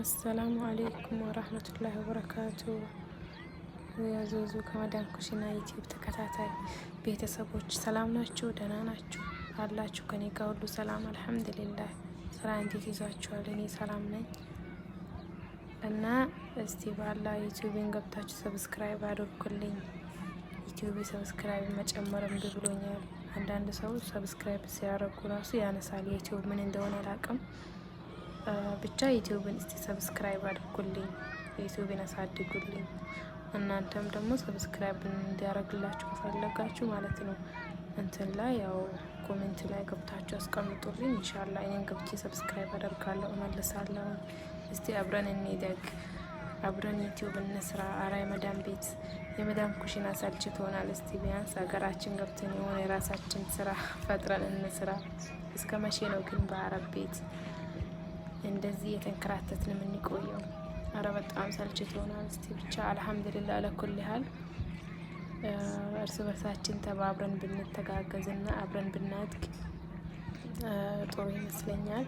አሰላሙ አሌይኩም ወራህመቱላሂ ወበረካቱ። የዙዙ ከመዳን ኩሽና ዩቲዩብ ተከታታይ ቤተሰቦች ሰላም ናችሁ? ደህና ናችሁ አላችሁ? ከኔ ጋር ሁሉ ሰላም አልሐምዱሊላህ። ስራ እንዴት ይዟችኋል? እኔ ሰላም ነኝ። እና እስቲ ባላ ዩቲዩብን ገብታችሁ ሰብስክራይብ አድርጉልኝ። ዩቲዩብ ሰብስክራይብ መጨመር እምቢ ብሎኛል። አንዳንድ ሰው ሰብስክራይብ ሲያደርጉ ራሱ ያነሳል። ዩቲዩብ ምን እንደሆነ አላውቅም። ብቻ ዩቲዩብን እስቲ ሰብስክራይብ አድርጉልኝ፣ ዩቲዩብን አሳድጉልኝ። እናንተም ደግሞ ሰብስክራይብ እንዲያደርግላችሁ ከፈለጋችሁ ማለት ነው እንትን ላይ ያው ኮሜንት ላይ ገብታችሁ አስቀምጡልኝ። ኢንሻአላህ እኔን ገብቼ ሰብስክራይብ አደርጋለሁ፣ እመልሳለሁ። እስቲ አብረን እንደግ፣ አብረን ዩቲዩብ እንስራ። አራ የመዳም ቤት የመዳም ኩሽና ሰልችቶናል። እስቲ ቢያንስ ሀገራችን ገብተን የሆነ የራሳችን ስራ ፈጥረን እንስራ። እስከ መቼ ነው ግን በአረብ ቤት እንደዚህ የተንከራተትን የምንቆየው? አረ በጣም ሰልችቶናል። እስቲ ብቻ አልሐምዱሊላህ ለኩል ያህል እርስ በርሳችን ተባብረን ብንተጋገዝና አብረን ብናድግ ጥሩ ይመስለኛል።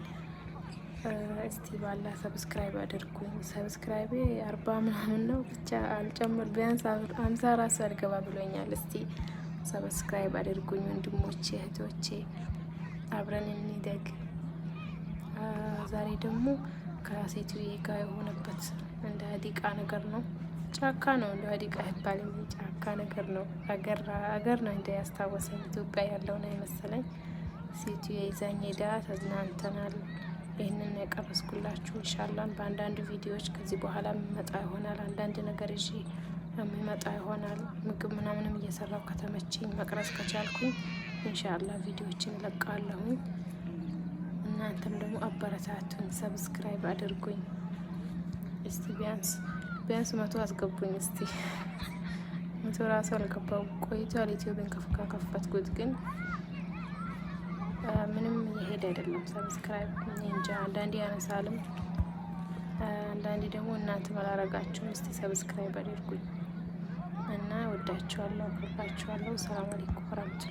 እስቲ ባላ ሰብስክራይብ አድርጉኝ። ሰብስክራይቤ 40 ምናምን ነው፣ ብቻ አልጨምር ቢያንስ 50 ራሱ አልገባ ብሎኛል። እስቲ ሰብስክራይብ አድርጉኝ ወንድሞቼ እህቶቼ፣ አብረን እንደግ። ዛሬ ደግሞ ከሴትዬ ጋር የሆነበት እንደ ሀዲቃ ነገር ነው። ጫካ ነው፣ እንደ ሀዲቃ ይባል ጫካ ነገር ነው። አገር ነው እንደ ያስታወሰኝ። ኢትዮጵያ ያለውን አይመሰለኝ። ሴትዬ ይዛኝ ሄዳ ተዝናንተናል። ይህንን ያቀረስኩላችሁ ኢንሻአላህ በአንዳንድ ቪዲዮዎች ከዚህ በኋላ የሚመጣ ይሆናል። አንዳንድ ነገር ይዤ የሚመጣ ይሆናል። ምግብ ምናምንም እየሰራው ከተመቸኝ መቅረጽ ከቻልኩኝ ኢንሻአላህ ቪዲዮዎችን እለቃለሁኝ። እናንተም ደግሞ አበረታቱኝ፣ ሰብስክራይብ አድርጉኝ። እስቲ ቢያንስ 100 አስገቡኝ። እስቲ 100 ራሱ አልገባው ቆይቷል። ዩቲዩብን ከፈትኩት ግን ምንም እየሄደ አይደለም። ሰብስክራይብ እንጃ አንዳንዴ ያነሳልም፣ አንዳንዴ ደግሞ እናንተ መላረጋችሁም። እስቲ ሰብስክራይብ አድርጉኝ እና ወዳችኋለሁ፣ አከብራችኋለሁ። ሰላም አለይኩም ወራህመቱላህ